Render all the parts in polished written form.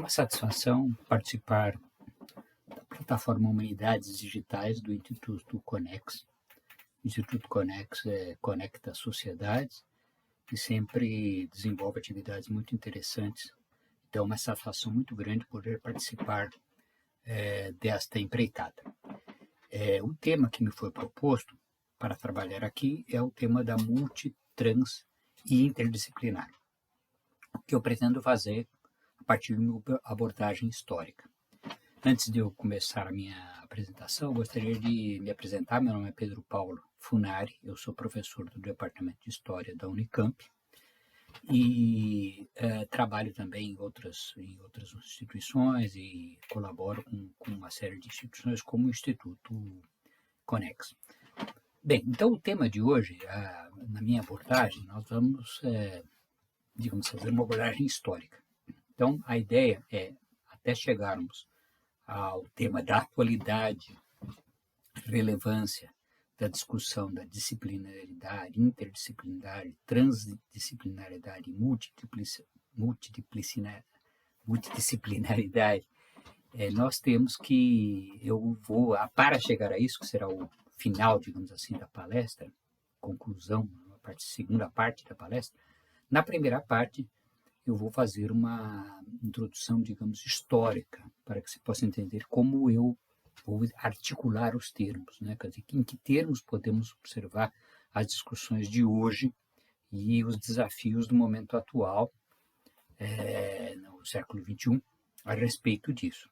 uma satisfação participar da plataforma Humanidades Digitais do Instituto Conex. O Instituto Conex conecta sociedades e sempre desenvolve atividades muito interessantes. Então, é uma satisfação muito grande poder participar desta empreitada. O tema que me foi proposto para trabalhar aqui é o tema da multitrans e interdisciplinar, que eu pretendo fazer a partir de uma abordagem histórica. Antes de eu começar a minha apresentação, eu gostaria de me apresentar. Meu nome é Pedro Paulo Funari, eu sou professor do Departamento de História da Unicamp e trabalho também em outras instituições e colaboro com uma série de instituições como o Instituto Conex. Bem, então o tema de hoje, na minha abordagem, nós vamos, fazer uma abordagem histórica. Então, a ideia é, até chegarmos ao tema da atualidade, relevância da discussão da disciplinaridade, interdisciplinaridade, transdisciplinaridade e multidisciplinaridade, nós temos que, para chegar a isso, que será o final, digamos assim, da palestra, conclusão, segunda parte da palestra, na primeira parte eu vou fazer uma introdução, digamos, histórica, para que se possa entender como eu vou articular os termos, né? Quer dizer, em que termos podemos observar as discussões de hoje e os desafios do momento atual, no século XXI, a respeito disso.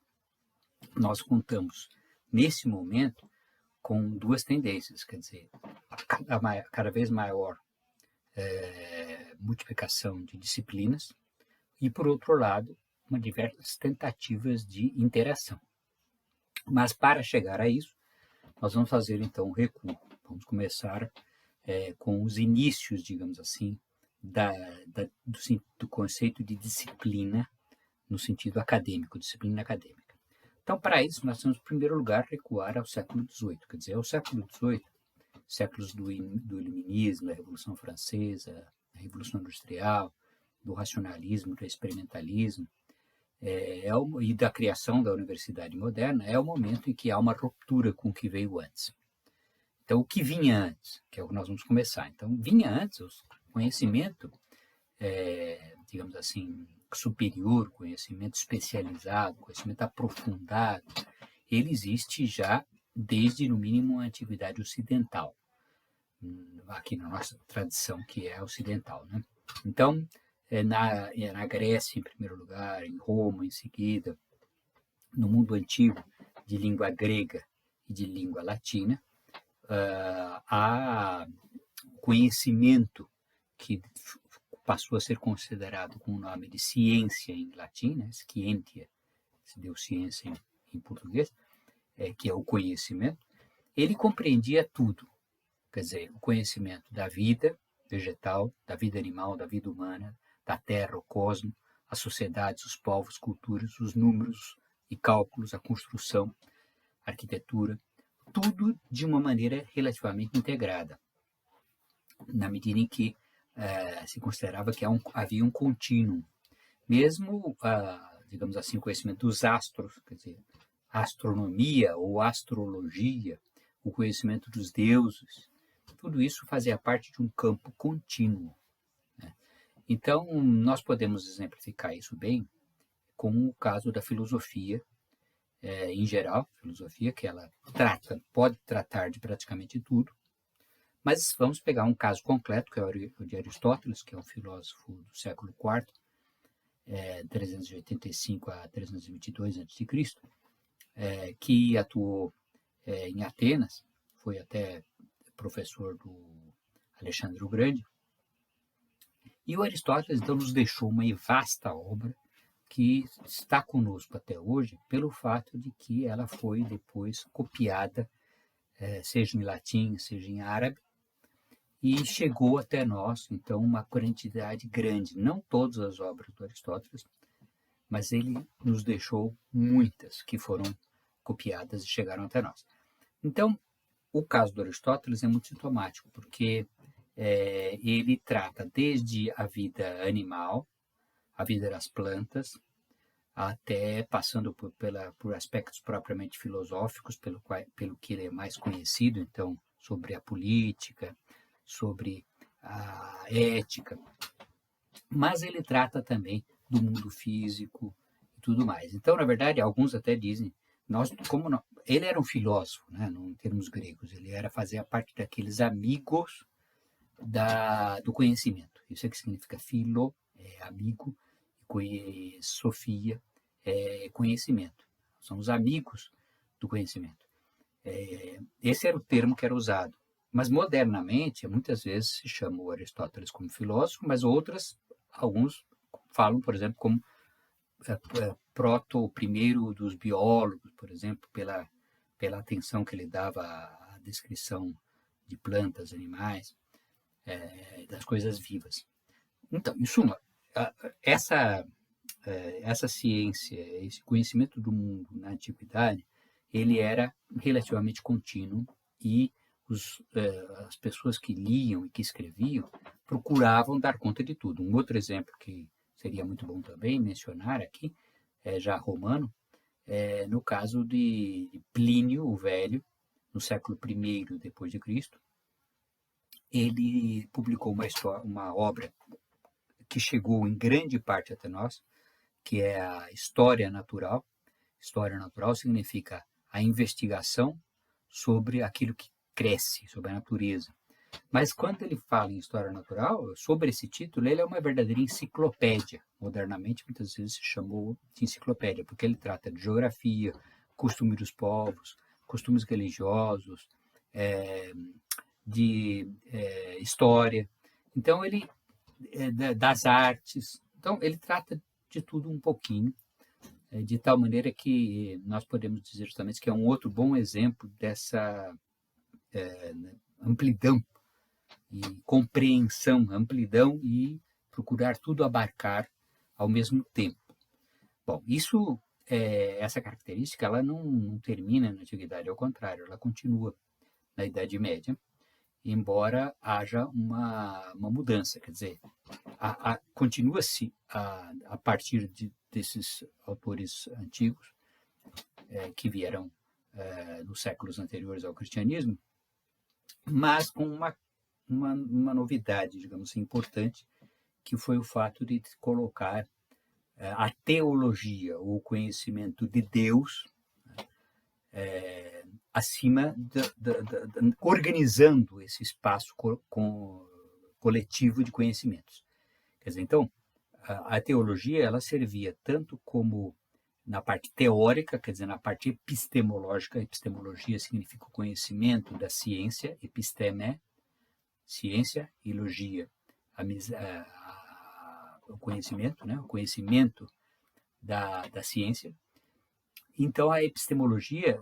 Nós contamos, nesse momento, com duas tendências, quer dizer, cada vez maior multiplicação de disciplinas e, por outro lado, diversas tentativas de interação. Mas, para chegar a isso, nós vamos fazer, então, um recuo. Vamos começar com os inícios, digamos assim, do conceito de disciplina no sentido acadêmico, disciplina acadêmica. Então, para isso, nós temos, em primeiro lugar, recuar ao século XVIII. Quer dizer, ao século XVIII, séculos do Iluminismo, da Revolução Francesa, da Revolução Industrial, do racionalismo, do experimentalismo, e da criação da universidade moderna, é o momento em que há uma ruptura com o que veio antes. Então, o que vinha antes, que é o que nós vamos começar. Então, vinha antes o conhecimento, digamos assim, superior, conhecimento especializado, conhecimento aprofundado, ele existe já desde, no mínimo, a antiguidade ocidental, aqui na nossa tradição, que é ocidental, né? Então, na Grécia, em primeiro lugar, em Roma, em seguida, no mundo antigo, de língua grega e de língua latina, há conhecimento que passou a ser considerado com o nome de ciência em latim, né? Scientia, se deu ciência em português, que é o conhecimento. Ele compreendia tudo, quer dizer, o conhecimento da vida vegetal, da vida animal, da vida humana, da terra, o cosmos, as sociedades, os povos, culturas, os números e cálculos, a construção, a arquitetura, tudo de uma maneira relativamente integrada, na medida em que se considerava que havia um contínuo. Mesmo, digamos assim, o conhecimento dos astros, quer dizer, a astronomia ou astrologia, o conhecimento dos deuses, tudo isso fazia parte de um campo contínuo. Então, nós podemos exemplificar isso bem com o caso da filosofia, em geral, filosofia que ela pode tratar de praticamente tudo, mas vamos pegar um caso concreto, que é o de Aristóteles, que é um filósofo do século IV, 385 a 322 a.C., que atuou em Atenas, foi até professor do Alexandre o Grande. E o Aristóteles, então, nos deixou uma vasta obra que está conosco até hoje pelo fato de que ela foi depois copiada, seja em latim, seja em árabe, e chegou até nós, então, uma quantidade grande. Não todas as obras do Aristóteles, mas ele nos deixou muitas que foram copiadas e chegaram até nós. Então, o caso do Aristóteles é muito sintomático, porque ele trata desde a vida animal, a vida das plantas, até passando por aspectos propriamente filosóficos, pelo que ele é mais conhecido, então, sobre a política, sobre a ética, mas ele trata também do mundo físico e tudo mais. Então, na verdade, alguns até dizem, ele era um filósofo, né, em termos gregos, ele fazia parte daqueles amigos do conhecimento. Isso é que significa filo, amigo, e sofia, conhecimento. São os amigos do conhecimento. Esse era o termo que era usado. Mas, modernamente, muitas vezes se chama o Aristóteles como filósofo, mas alguns falam, por exemplo, como o primeiro dos biólogos, por exemplo, pela atenção que ele dava à descrição de plantas, animais, das coisas vivas. Então, em suma, essa ciência, esse conhecimento do mundo na antiguidade, ele era relativamente contínuo e as pessoas que liam e que escreviam procuravam dar conta de tudo. Um outro exemplo que seria muito bom também mencionar aqui, já romano, no caso de Plínio o Velho, no século I depois de Cristo, ele publicou uma obra que chegou em grande parte até nós, que é a História Natural. História natural significa a investigação sobre aquilo que cresce, sobre a natureza. Mas quando ele fala em história natural, sobre esse título, ele é uma verdadeira enciclopédia. Modernamente, muitas vezes se chamou de enciclopédia, porque ele trata de geografia, costumes dos povos, costumes religiosos, de história. Então, das artes. Então, ele trata de tudo um pouquinho, de tal maneira que nós podemos dizer justamente que é um outro bom exemplo dessa amplidão e compreensão, amplidão e procurar tudo abarcar ao mesmo tempo. Bom, essa característica, ela não termina na Antiguidade, ao contrário, ela continua na Idade Média, embora haja uma mudança, quer dizer, continua-se a partir desses autores antigos que vieram nos séculos anteriores ao cristianismo, mas com uma novidade, digamos assim, importante, que foi o fato de colocar a teologia, ou o conhecimento de Deus, acima, organizando esse espaço coletivo de conhecimentos. Quer dizer, então, a teologia, ela servia tanto como na parte teórica, quer dizer, na parte epistemológica. Epistemologia significa o conhecimento da ciência, episteme, ciência, e logia, o conhecimento, né? O conhecimento da ciência. Então, a epistemologia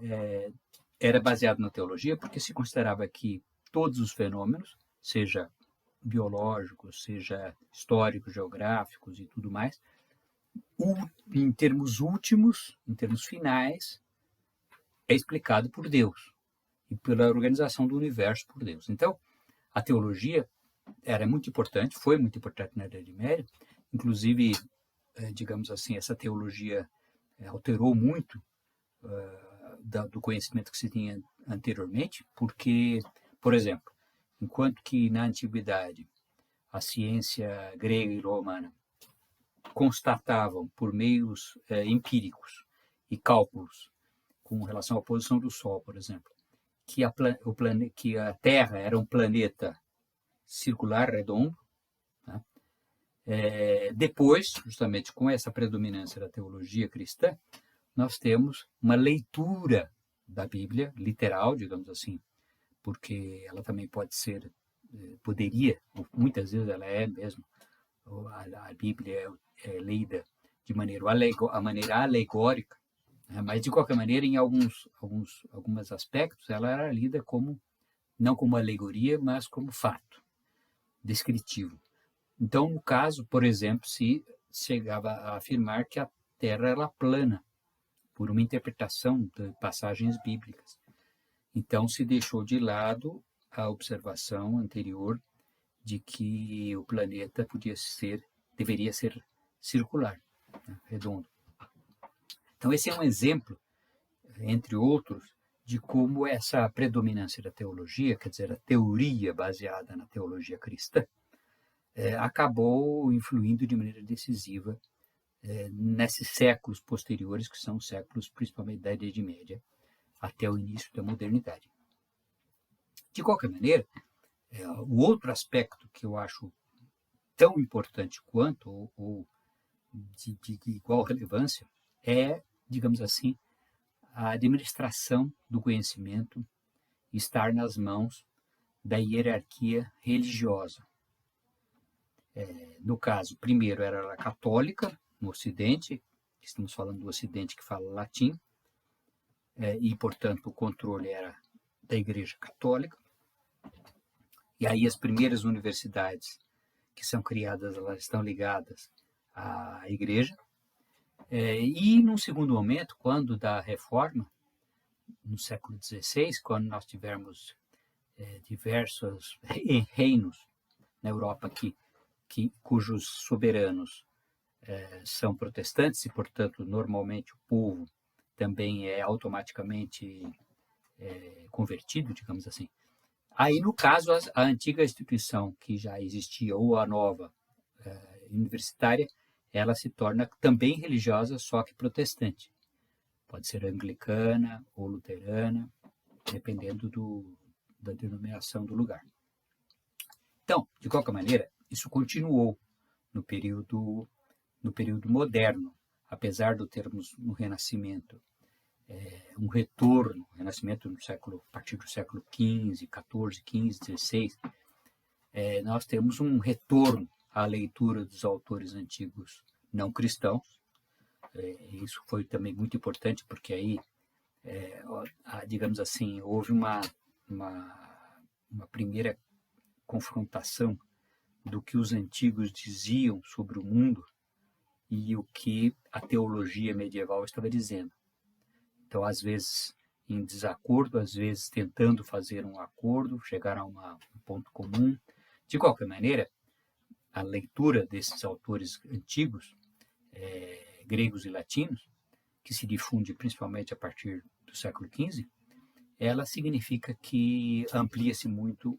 era baseada na teologia porque se considerava que todos os fenômenos, seja biológicos, seja históricos, geográficos e tudo mais, em termos últimos, em termos finais, é explicado por Deus e pela organização do universo por Deus. Então, a teologia era muito importante, foi muito importante na Idade Média, inclusive, digamos assim, essa teologia alterou muito do conhecimento que se tinha anteriormente, porque, por exemplo, enquanto que na Antiguidade a ciência grega e romana constatavam por meios empíricos e cálculos com relação à posição do Sol, por exemplo, que a Terra era um planeta circular, redondo. Tá? Depois, justamente com essa predominância da teologia cristã, nós temos uma leitura da Bíblia, literal, digamos assim, porque ela também poderia, muitas vezes ela é mesmo, a Bíblia é lida de maneira alegórica, né? Mas, de qualquer maneira, em alguns aspectos, ela era lida não como alegoria, mas como fato descritivo. Então, no caso, por exemplo, se chegava a afirmar que a Terra era plana, por uma interpretação de passagens bíblicas. Então, se deixou de lado a observação anterior de que o planeta deveria ser circular, né, redondo. Então, esse é um exemplo, entre outros, de como essa predominância da teologia, quer dizer, a teoria baseada na teologia cristã, acabou influindo de maneira decisiva nesses séculos posteriores, que são os séculos principalmente da Idade Média, até o início da modernidade. De qualquer maneira, o outro aspecto que eu acho tão importante quanto, ou de igual relevância, é, digamos assim, a administração do conhecimento estar nas mãos da hierarquia religiosa. No caso, primeiro era a católica, no Ocidente, estamos falando do Ocidente que fala latim, e, portanto, o controle era da Igreja Católica. E aí as primeiras universidades que são criadas, elas estão ligadas à Igreja. E, num segundo momento, quando da Reforma, no século XVI, quando nós tivemos diversos reinos na Europa cujos soberanos são protestantes e, portanto, normalmente o povo também é automaticamente convertido, digamos assim. Aí, no caso, a antiga instituição que já existia, ou a nova universitária, ela se torna também religiosa, só que protestante. Pode ser anglicana ou luterana, dependendo da denominação do lugar. Então, de qualquer maneira, isso continuou no período moderno, apesar de termos no Renascimento um retorno, Renascimento a partir do século XV, XIV, XV, XVI, nós temos um retorno à leitura dos autores antigos não cristãos. Isso foi também muito importante, porque aí, digamos assim, houve uma primeira confrontação do que os antigos diziam sobre o mundo e o que a teologia medieval estava dizendo. Então, às vezes em desacordo, às vezes tentando fazer um acordo, chegar a um ponto comum. De qualquer maneira, a leitura desses autores antigos, gregos e latinos, que se difunde principalmente a partir do século XV, ela significa que amplia-se muito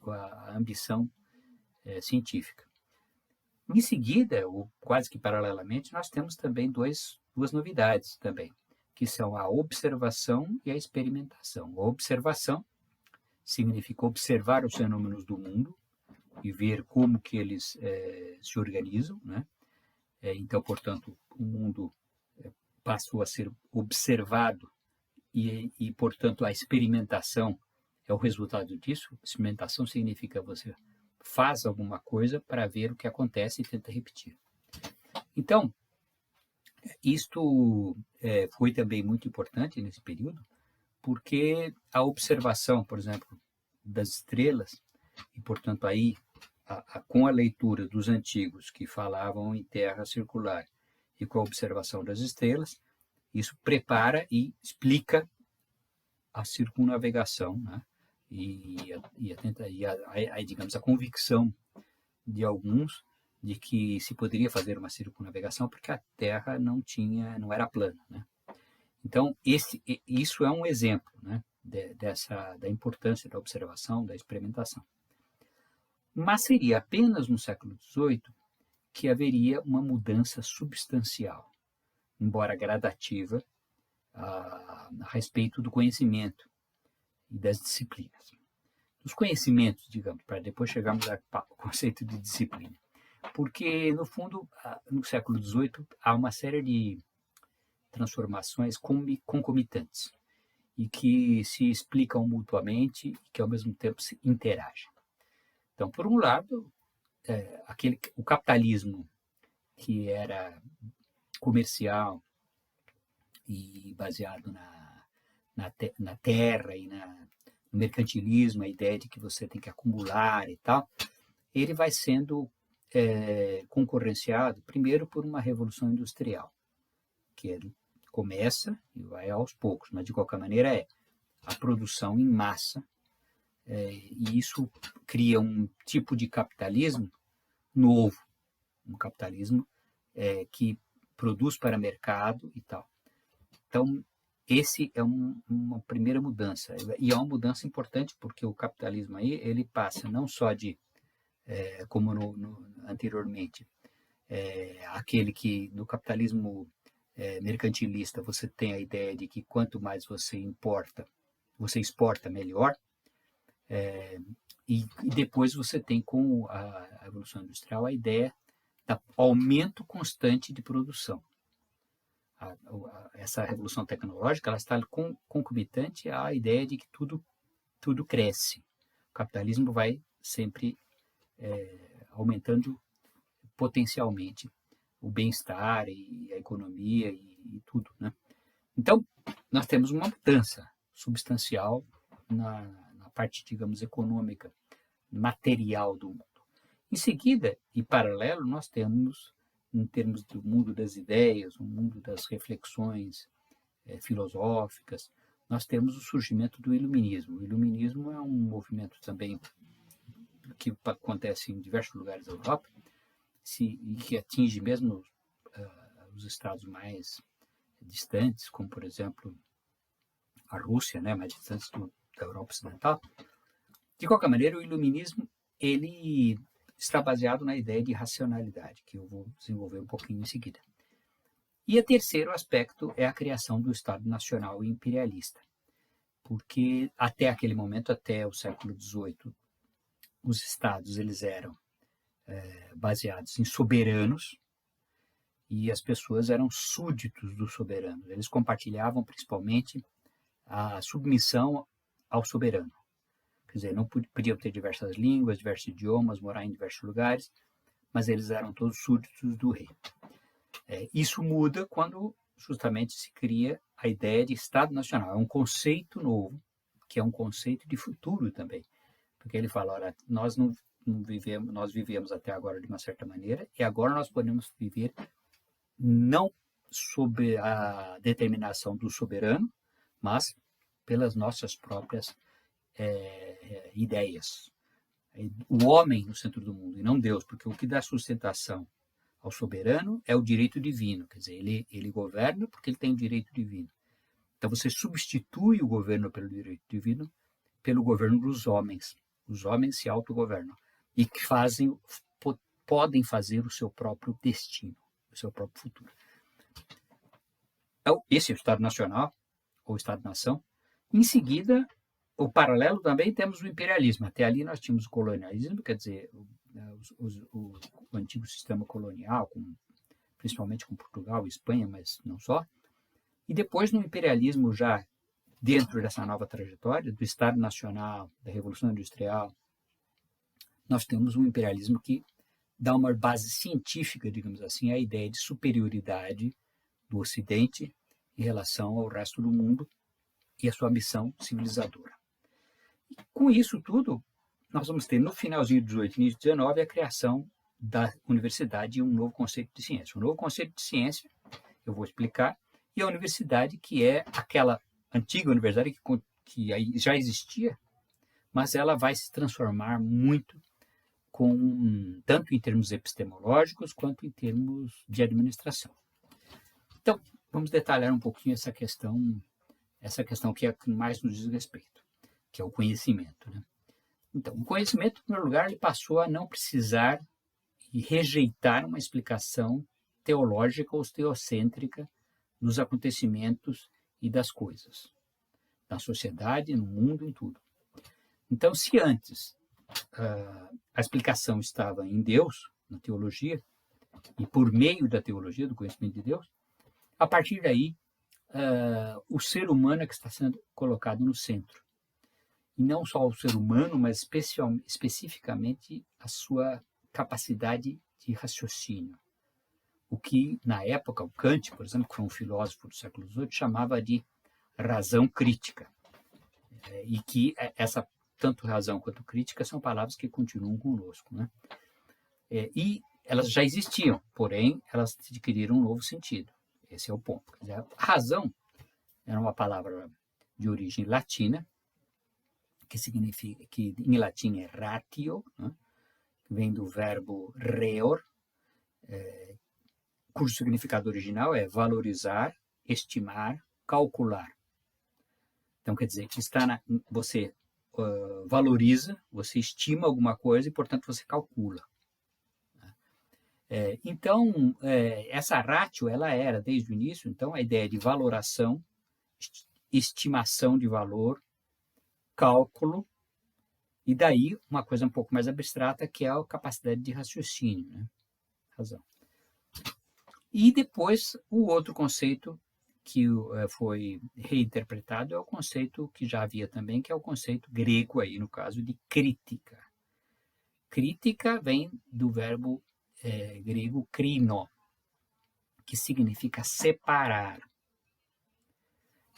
a ambição científica. Em seguida, ou quase que paralelamente, nós temos também duas novidades também, que são a observação e a experimentação. A observação significa observar os fenômenos do mundo e ver como que eles se organizam, né? Então, portanto, o mundo passou a ser observado e, portanto, a experimentação é o resultado disso. Experimentação significa você faz alguma coisa para ver o que acontece e tenta repetir. Então, isto foi também muito importante nesse período, porque a observação, por exemplo, das estrelas, e, portanto, aí, com a leitura dos antigos que falavam em terra circular e com a observação das estrelas, isso prepara e explica a circunnavegação, né? Digamos, a convicção de alguns de que se poderia fazer uma circunnavegação porque a Terra não era plana, né? Então, isso é um exemplo, né, da importância da observação, da experimentação. Mas seria apenas no século XVIII que haveria uma mudança substancial, embora gradativa, a respeito do conhecimento e das disciplinas. Os conhecimentos, digamos, para depois chegarmos ao conceito de disciplina. Porque, no fundo, no século XVIII, há uma série de transformações concomitantes e que se explicam mutuamente e que, ao mesmo tempo, se interagem. Então, por um lado, o capitalismo, que era comercial e baseado na terra e no mercantilismo, a ideia de que você tem que acumular e tal, ele vai sendo concorrenciado, primeiro, por uma revolução industrial, que ele começa e vai aos poucos, mas, de qualquer maneira, a produção em massa, e isso cria um tipo de capitalismo novo, um capitalismo que produz para mercado e tal. Então, esse é uma primeira mudança. E é uma mudança importante, porque o capitalismo aí, ele passa não só de, como anteriormente, aquele que no capitalismo mercantilista você tem a ideia de que quanto mais você exporta melhor, e depois você tem com a Revolução Industrial a ideia do aumento constante de produção. Essa revolução tecnológica ela está concomitante à ideia de que tudo cresce. O capitalismo vai sempre aumentando potencialmente o bem-estar e a economia e tudo, né? Então, nós temos uma mudança substancial na parte, digamos, econômica, material do mundo. Em seguida, e paralelo, nós temos, em termos do mundo das ideias, o mundo das reflexões filosóficas, nós temos o surgimento do iluminismo. O iluminismo é um movimento também que acontece em diversos lugares da Europa e que atinge mesmo os estados mais distantes, como, por exemplo, a Rússia, né, mais distantes da Europa Ocidental. De qualquer maneira, o iluminismo ele está baseado na ideia de racionalidade, que eu vou desenvolver um pouquinho em seguida. E o terceiro aspecto é a criação do Estado Nacional Imperialista, porque até aquele momento, até o século XVIII, os estados eles eram baseados em soberanos e as pessoas eram súditos dos soberanos. Eles compartilhavam principalmente a submissão ao soberano. Quer dizer, não podiam ter diversas línguas, diversos idiomas, morar em diversos lugares, mas eles eram todos súditos do rei. Isso muda quando justamente se cria a ideia de Estado Nacional. É um conceito novo, que é um conceito de futuro também. Porque ele fala, olha, nós vivemos até agora de uma certa maneira, e agora nós podemos viver não sob a determinação do soberano, mas pelas nossas próprias ideias. O homem no centro do mundo, e não Deus, porque o que dá sustentação ao soberano é o direito divino, quer dizer, ele governa porque ele tem o direito divino. Então você substitui o governo pelo direito divino pelo governo dos homens. Os homens se autogovernam e que podem fazer o seu próprio destino, o seu próprio futuro. Então, esse é o Estado Nacional, ou Estado-nação. Em seguida, o paralelo também temos o imperialismo. Até ali nós tínhamos o colonialismo, quer dizer, o antigo sistema colonial, principalmente com Portugal e Espanha, mas não só. E depois no imperialismo já dentro dessa nova trajetória do Estado Nacional, da Revolução Industrial, nós temos um imperialismo que dá uma base científica, digamos assim, à ideia de superioridade do Ocidente em relação ao resto do mundo e a sua missão civilizadora. E com isso tudo, nós vamos ter no finalzinho do 18 e início do 19 a criação da universidade e um novo conceito de ciência. Um novo conceito de ciência, eu vou explicar, e a universidade que é aquela antiga universidade que já existia, mas ela vai se transformar muito tanto em termos epistemológicos quanto em termos de administração. Então, vamos detalhar um pouquinho essa questão que é a que mais nos diz respeito, que é o conhecimento, né? Então, o conhecimento, em primeiro lugar, ele passou a não precisar e rejeitar uma explicação teológica ou teocêntrica dos acontecimentos e das coisas, na sociedade, no mundo, em tudo. Então, se antes a explicação estava em Deus, na teologia, e por meio da teologia, do conhecimento de Deus, a partir daí, o ser humano é que está sendo colocado no centro. E não só o ser humano, mas especificamente a sua capacidade de raciocínio. O que, na época, o Kant, por exemplo, que foi um filósofo do século XVIII, chamava de razão crítica. E que tanto razão quanto crítica são palavras que continuam conosco, né? E elas já existiam, porém, elas adquiriram um novo sentido. Esse é o ponto. Quer dizer, a razão era uma palavra de origem latina, que significa, que em latim é ratio, né? Vem do verbo reor, cujo significado original é valorizar, estimar, calcular. Então, quer dizer, que você valoriza, você estima alguma coisa e, portanto, você calcula. Então, essa ratio, ela era, desde o início, então, a ideia de valoração, estimação de valor, cálculo, e daí uma coisa um pouco mais abstrata, que é a capacidade de raciocínio, né? Razão. E depois, o outro conceito que foi reinterpretado é o conceito que já havia também, que é o conceito grego aí, no caso de crítica. Crítica vem do verbo grego krino, que significa separar.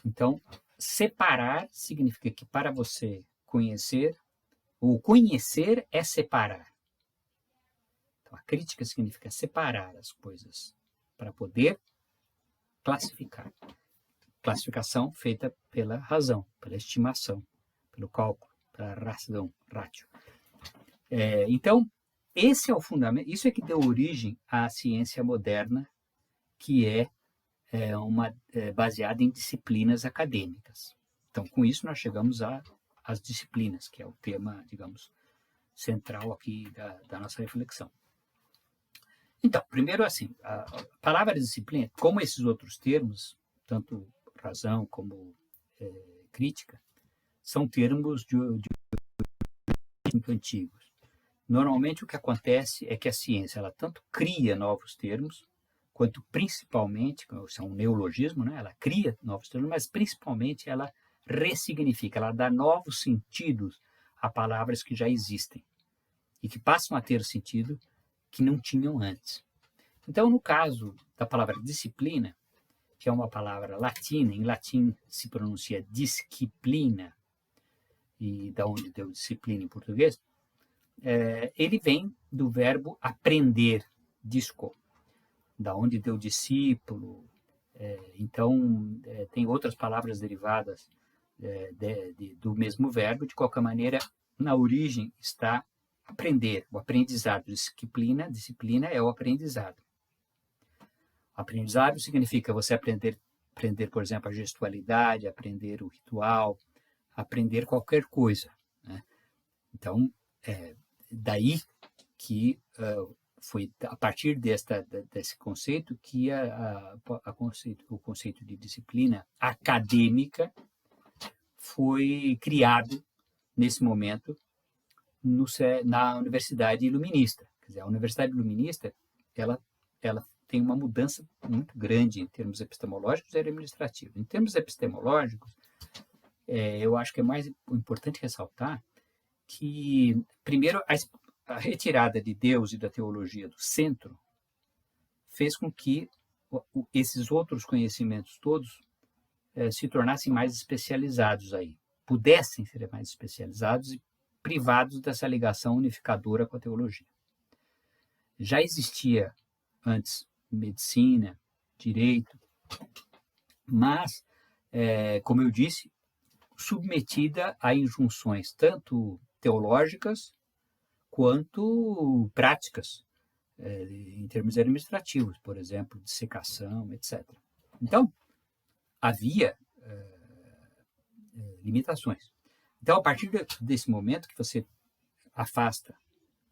Então, separar significa que para você conhecer, o conhecer é separar. Então, a crítica significa separar as coisas para poder classificar. Classificação feita pela razão, pela estimação, pelo cálculo, pela razão, ratio. Então, esse é o fundamento, isso é que deu origem à ciência moderna, que é baseada em disciplinas acadêmicas. Então, com isso, nós chegamos às disciplinas, que é o tema, digamos, central aqui da nossa reflexão. Então, primeiro, assim, a palavra disciplina, como esses outros termos, tanto razão como crítica, são termos de antigos. Normalmente, o que acontece é que a ciência, ela tanto cria novos termos, quanto principalmente, isso é um neologismo, né? Ela cria novos termos, mas principalmente ela ressignifica, ela dá novos sentidos a palavras que já existem e que passam a ter sentido que não tinham antes. Então, no caso da palavra disciplina, que é uma palavra latina, em latim se pronuncia disciplina, e da onde deu disciplina em português, ele vem do verbo aprender, disco, da onde deu discípulo. Então, tem outras palavras derivadas do mesmo verbo. De qualquer maneira, na origem está aprender, o aprendizado. Disciplina é o aprendizado. Aprendizado significa você aprender, por exemplo, a gestualidade, aprender o ritual, aprender qualquer coisa, né? Então, daí que foi a partir desse conceito que o conceito de disciplina acadêmica foi criado nesse momento na Universidade Iluminista. Quer dizer, a Universidade Iluminista ela tem uma mudança muito grande em termos epistemológicos e administrativos. Em termos epistemológicos, eu acho que é mais importante ressaltar que, primeiro, a retirada de Deus e da teologia do centro fez com que esses outros conhecimentos todos se tornassem mais especializados aí, pudessem ser mais especializados e privados dessa ligação unificadora com a teologia. Já existia antes medicina, direito, mas, como eu disse, submetida a injunções tanto teológicas quanto práticas, em termos administrativos, por exemplo, dissecação, etc. Então, havia limitações. Então, a partir desse momento que você afasta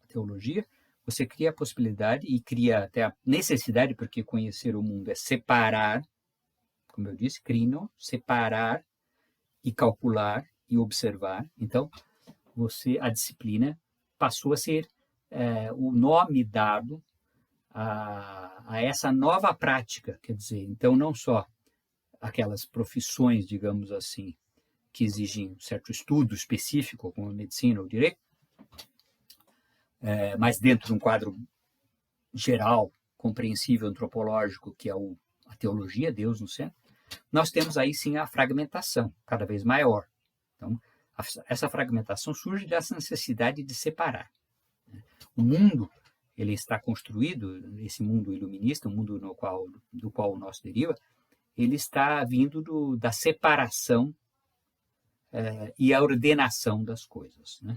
a teologia, você cria a possibilidade e cria até a necessidade, porque conhecer o mundo é separar, como eu disse, crino, separar e calcular e observar. Então, a disciplina passou a ser o nome dado a essa nova prática, quer dizer, então não só aquelas profissões, digamos assim, que exigem um certo estudo específico, como a medicina ou o direito, mas dentro de um quadro geral, compreensível, antropológico, que é a teologia, Deus no centro, nós temos aí sim a fragmentação cada vez maior. Então, essa fragmentação surge dessa necessidade de separar. O mundo, ele está construído, esse mundo iluminista, o mundo do qual o nosso deriva, ele está vindo da separação e a ordenação das coisas, né?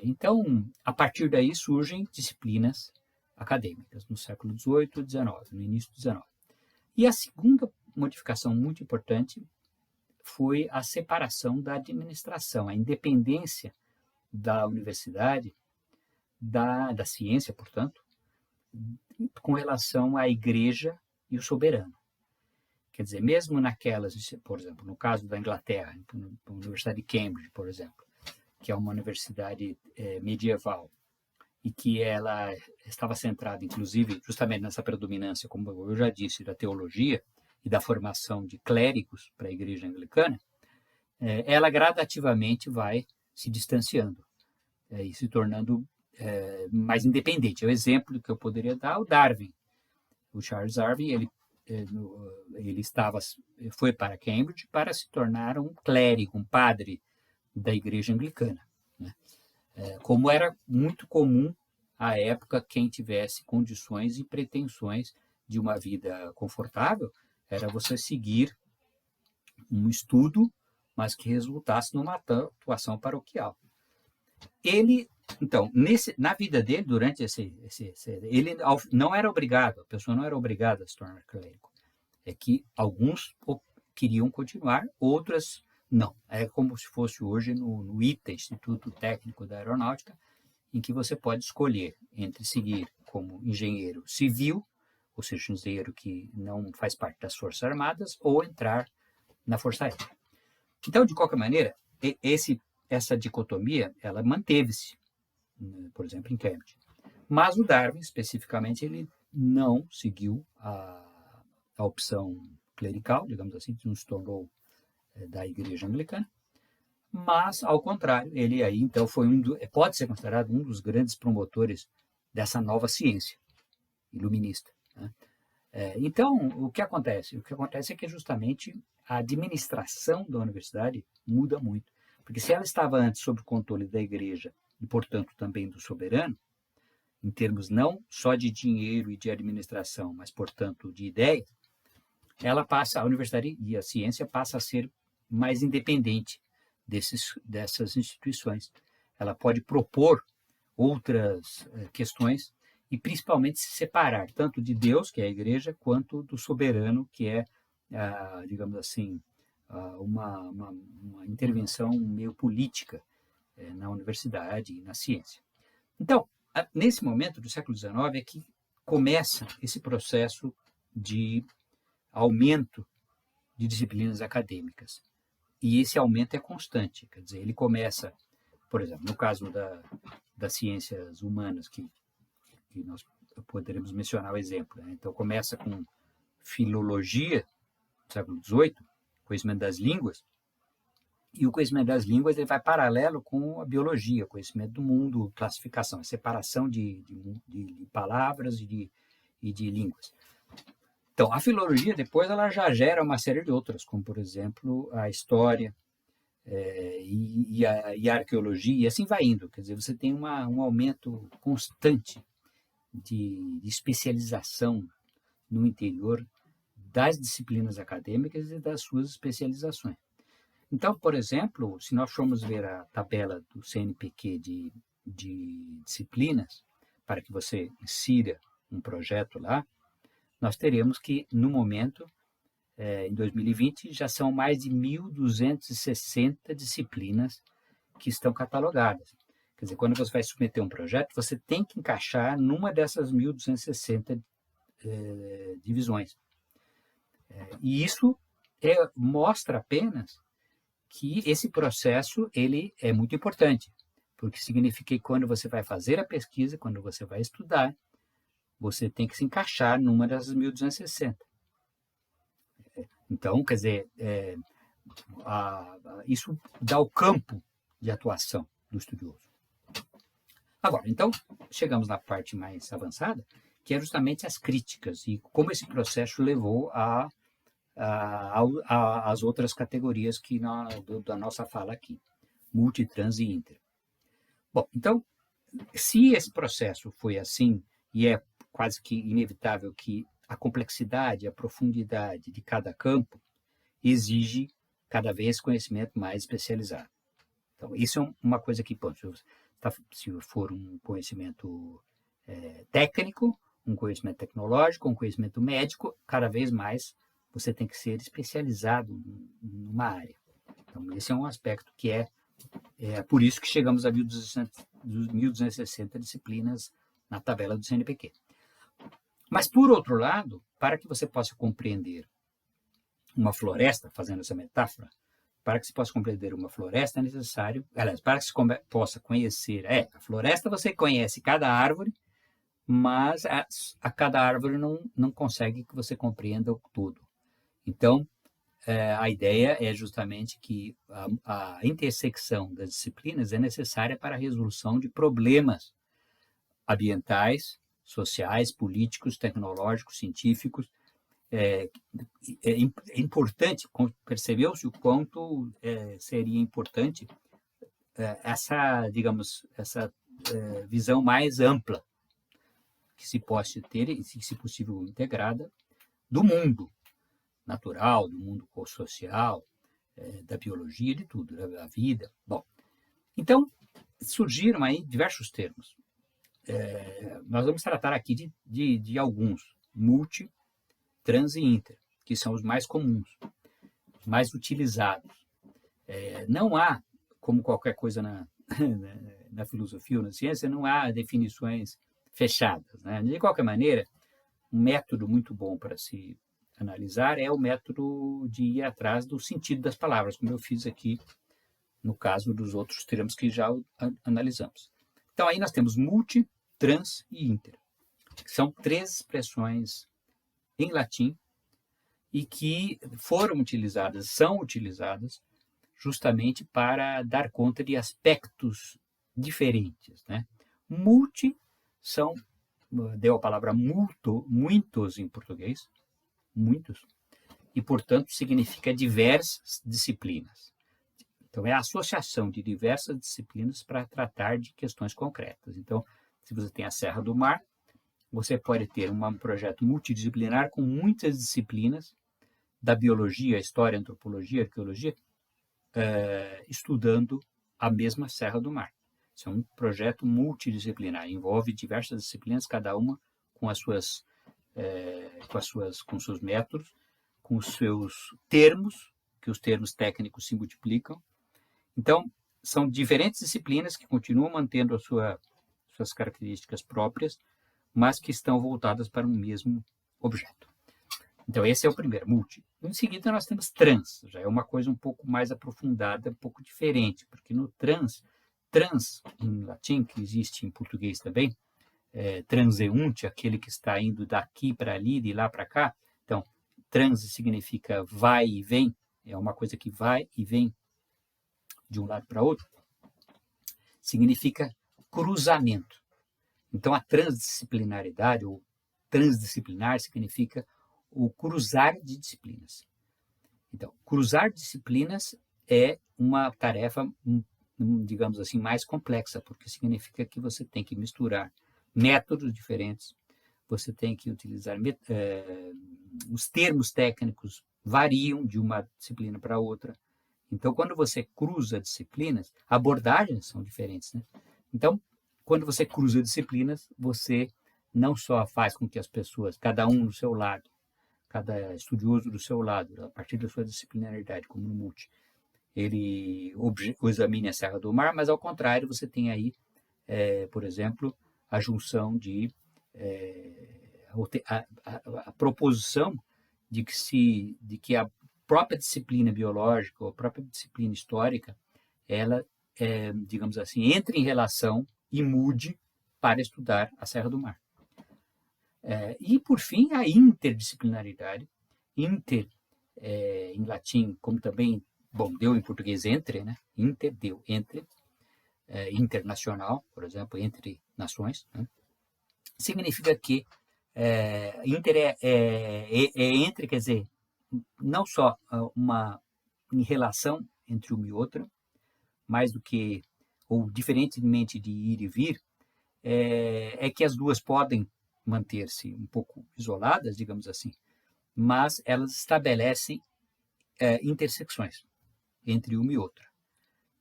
Então, a partir daí surgem disciplinas acadêmicas no século XVIII e XIX, no início do XIX. E a segunda modificação muito importante foi a separação da administração, a independência da universidade, da ciência, portanto, com relação à igreja e o soberano. Quer dizer, mesmo naquelas, por exemplo, no caso da Inglaterra, a Universidade de Cambridge, por exemplo, que é uma universidade medieval, e que ela estava centrada, inclusive, justamente nessa predominância, como eu já disse, da teologia e da formação de clérigos para a igreja anglicana, ela gradativamente vai se distanciando e se tornando mais independente. O exemplo que eu poderia dar é o Darwin. O Charles Darwin, ele foi para Cambridge para se tornar um clérigo, um padre da igreja anglicana, né? Como era muito comum à época, quem tivesse condições e pretensões de uma vida confortável, era você seguir um estudo, mas que resultasse numa atuação paroquial. Ele, então, na vida dele, durante ele não era obrigado, a pessoa não era obrigada a se tornar clérigo. É que alguns queriam continuar, outras não. É como se fosse hoje no ITA, Instituto Técnico da Aeronáutica, em que você pode escolher entre seguir como engenheiro civil, ou seja, um engenheiro que não faz parte das Forças Armadas, ou entrar na Força Aérea. Então, de qualquer maneira, essa dicotomia, ela manteve-se, por exemplo, em Cambridge. Mas o Darwin, especificamente, ele não seguiu a opção clerical, digamos assim, não se tornou da igreja anglicana, mas, ao contrário, ele aí, então, pode ser considerado um dos grandes promotores dessa nova ciência iluminista, né? Então, o que acontece? O que acontece é que justamente a administração da universidade muda muito, porque se ela estava antes sob o controle da igreja e, portanto, também do soberano, em termos não só de dinheiro e de administração, mas, portanto, de ideias, a universidade e a ciência passa a ser mais independente dessas instituições. Ela pode propor outras questões e principalmente se separar tanto de Deus, que é a igreja, quanto do soberano, que é, digamos assim, uma intervenção meio política na universidade e na ciência. Então, nesse momento do século XIX é que começa esse processo de aumento de disciplinas acadêmicas. E esse aumento é constante, quer dizer, ele começa, por exemplo, no caso das ciências humanas, que nós poderemos mencionar o exemplo, né? Então, começa com filologia, no século XVIII, conhecimento das línguas, e o conhecimento das línguas ele vai paralelo com a biologia, conhecimento do mundo, classificação, a separação de palavras e de línguas. Então, a filologia, depois, ela já gera uma série de outras, como, por exemplo, a história e a arqueologia, e assim vai indo. Quer dizer, você tem um aumento constante de especialização no interior das disciplinas acadêmicas e das suas especializações. Então, por exemplo, se nós formos ver a tabela do CNPq de disciplinas, para que você insira um projeto lá, nós teremos que, no momento, em 2020, já são mais de 1.260 disciplinas que estão catalogadas. Quer dizer, quando você vai submeter um projeto, você tem que encaixar numa dessas 1.260 divisões. E isso mostra apenas que esse processo ele é muito importante, porque significa que quando você vai fazer a pesquisa, quando você vai estudar, você tem que se encaixar numa dessas 1.260. Então, quer dizer, isso dá o campo de atuação do estudioso. Agora, então, chegamos na parte mais avançada, que é justamente as críticas e como esse processo levou às outras categorias da nossa fala aqui, multi, trans e inter. Bom, então, se esse processo foi assim, e é quase que inevitável que a complexidade, a profundidade de cada campo exige cada vez conhecimento mais especializado. Então, isso é uma coisa que, se for um conhecimento técnico, um conhecimento tecnológico, um conhecimento médico, cada vez mais você tem que ser especializado numa área. Então, esse é um aspecto que é por isso que chegamos a 1.260 disciplinas na tabela do CNPq. Mas, por outro lado, para que você possa compreender uma floresta, fazendo essa metáfora, para que se possa compreender uma floresta é necessário, aliás, para que se possa conhecer, a floresta você conhece cada árvore, mas a cada árvore não consegue que você compreenda o todo. Então, a ideia é justamente que a intersecção das disciplinas é necessária para a resolução de problemas ambientais, sociais, políticos, tecnológicos, científicos. É importante, percebeu-se o quanto seria importante essa, digamos, essa visão mais ampla que se possa ter, e se possível integrada, do mundo natural, do mundo social, da biologia, de tudo, da vida. Bom, então, surgiram aí diversos termos. Nós vamos tratar aqui de alguns, multi, trans e inter, que são os mais comuns, os mais utilizados. Não há, como qualquer coisa na filosofia ou na ciência, não há definições fechadas, né? De qualquer maneira, um método muito bom para se analisar é o método de ir atrás do sentido das palavras, como eu fiz aqui no caso dos outros termos que já analisamos. Então, aí nós temos multi, trans e inter. São 3 expressões em latim e que foram utilizadas, são utilizadas justamente para dar conta de aspectos diferentes, né? Multi deu a palavra muitos em português, muitos, e, portanto, significa diversas disciplinas. Então, é a associação de diversas disciplinas para tratar de questões concretas. Então, se você tem a Serra do Mar, você pode ter um projeto multidisciplinar com muitas disciplinas da biologia, história, antropologia, arqueologia, estudando a mesma Serra do Mar. Isso é um projeto multidisciplinar, envolve diversas disciplinas, cada uma com com seus métodos, com os seus termos, que os termos técnicos se multiplicam. Então, são diferentes disciplinas que continuam mantendo suas características próprias, mas que estão voltadas para um mesmo objeto. Então, esse é o primeiro, multi. Em seguida, nós temos trans, já é uma coisa um pouco mais aprofundada, um pouco diferente, porque no trans, em latim, que existe em português também, transeunte, aquele que está indo daqui para ali, de lá para cá. Então, trans significa vai e vem, é uma coisa que vai e vem de um lado para outro. Significa cruzamento. Então, a transdisciplinaridade, ou transdisciplinar, significa o cruzar de disciplinas. Então, cruzar disciplinas é uma tarefa, digamos assim, mais complexa, porque significa que você tem que misturar métodos diferentes, você tem que utilizar os termos técnicos variam de uma disciplina para outra. Então, quando você cruza disciplinas, abordagens são diferentes, né? Então, quando você cruza disciplinas, você não só faz com que as pessoas, cada um no seu lado, cada estudioso do seu lado, a partir da sua disciplinaridade, como no multi, ele examine a Serra do Mar, mas ao contrário, você tem aí, por exemplo, a junção a proposição de que a própria disciplina biológica ou a própria disciplina histórica, ela, digamos assim, entre em relação e mude para estudar a Serra do Mar. E, por fim, a interdisciplinaridade. Em latim, como também, deu em português entre, né? Deu entre, internacional, por exemplo, entre nações, né? Significa que inter entre, quer dizer, não só em relação entre uma e outra, mais do que, ou diferentemente de ir e vir, é que as duas podem manter-se um pouco isoladas, digamos assim, mas elas estabelecem intersecções entre uma e outra.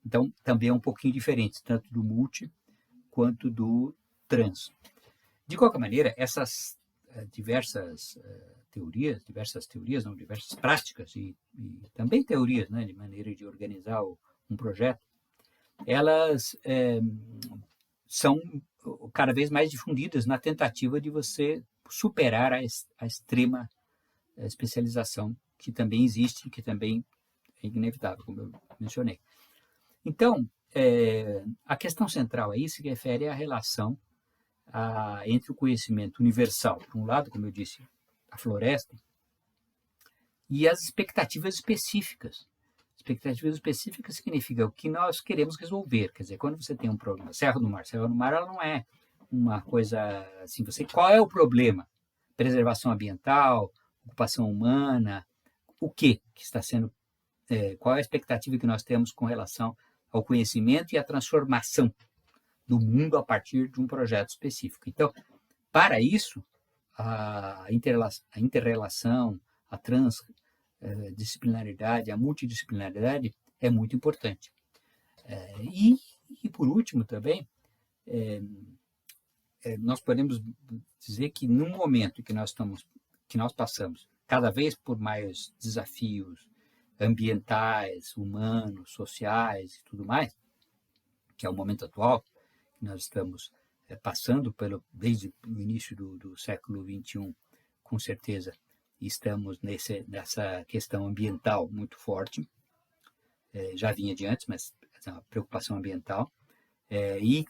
Então, também é um pouquinho diferente, tanto do multi quanto do trans. De qualquer maneira, essas diversas teorias, não, diversas práticas e também teorias, né, de maneira de organizar um projeto, elas são cada vez mais difundidas na tentativa de você superar a extrema especialização que também existe, que também é inevitável, como eu mencionei. Então, a questão central aí se refere à relação entre o conhecimento universal, por um lado, como eu disse, a floresta, e as expectativas específicas. Expectativas específicas significa o que nós queremos resolver. Quer dizer, quando você tem um problema, Serra do Mar ela não é uma coisa assim, qual é o problema? Preservação ambiental, ocupação humana, o que está sendo, qual é a expectativa que nós temos com relação ao conhecimento e à transformação do mundo a partir de um projeto específico. Então, para isso, a interrelação, a transdisciplinaridade, a multidisciplinaridade é muito importante. E por último também, nós podemos dizer que no momento que nós passamos cada vez por mais desafios ambientais, humanos, sociais e tudo mais, que é o momento atual, que nós estamos passando desde o início do século XXI, com certeza estamos nessa questão ambiental muito forte, já vinha de antes, mas é uma preocupação ambiental, e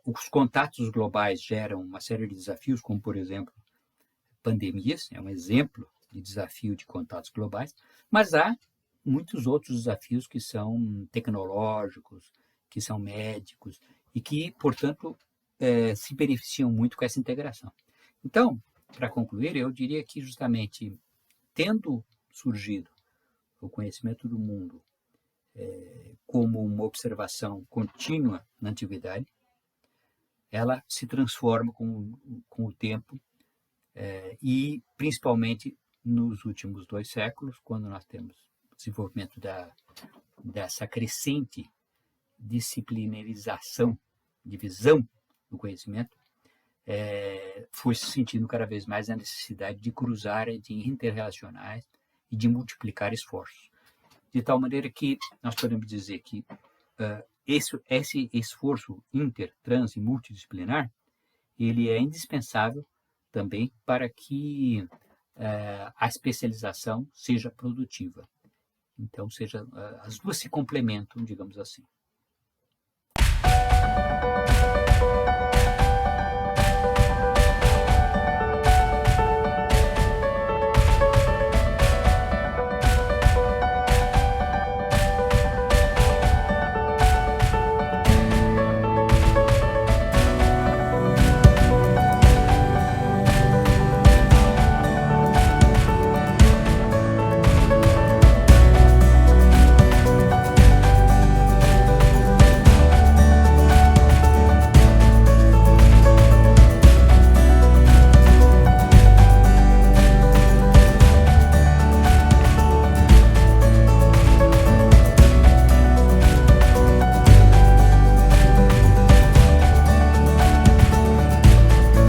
os contatos globais geram uma série de desafios, como, por exemplo, pandemias, é um exemplo de desafio de contatos globais, mas há muitos outros desafios que são tecnológicos, que são médicos, e que, portanto, se beneficiam muito com essa integração. Então, para concluir, eu diria que justamente tendo surgido o conhecimento do mundo como uma observação contínua na antiguidade, ela se transforma com o tempo e principalmente nos últimos 2 séculos, quando nós temos o desenvolvimento dessa crescente disciplinarização, divisão do conhecimento, foi se sentindo cada vez mais a necessidade de cruzar, de interrelacionar e de multiplicar esforços. De tal maneira que nós podemos dizer que esse esforço inter, trans e multidisciplinar, ele é indispensável também para que a especialização seja produtiva. Então, as duas se complementam, digamos assim.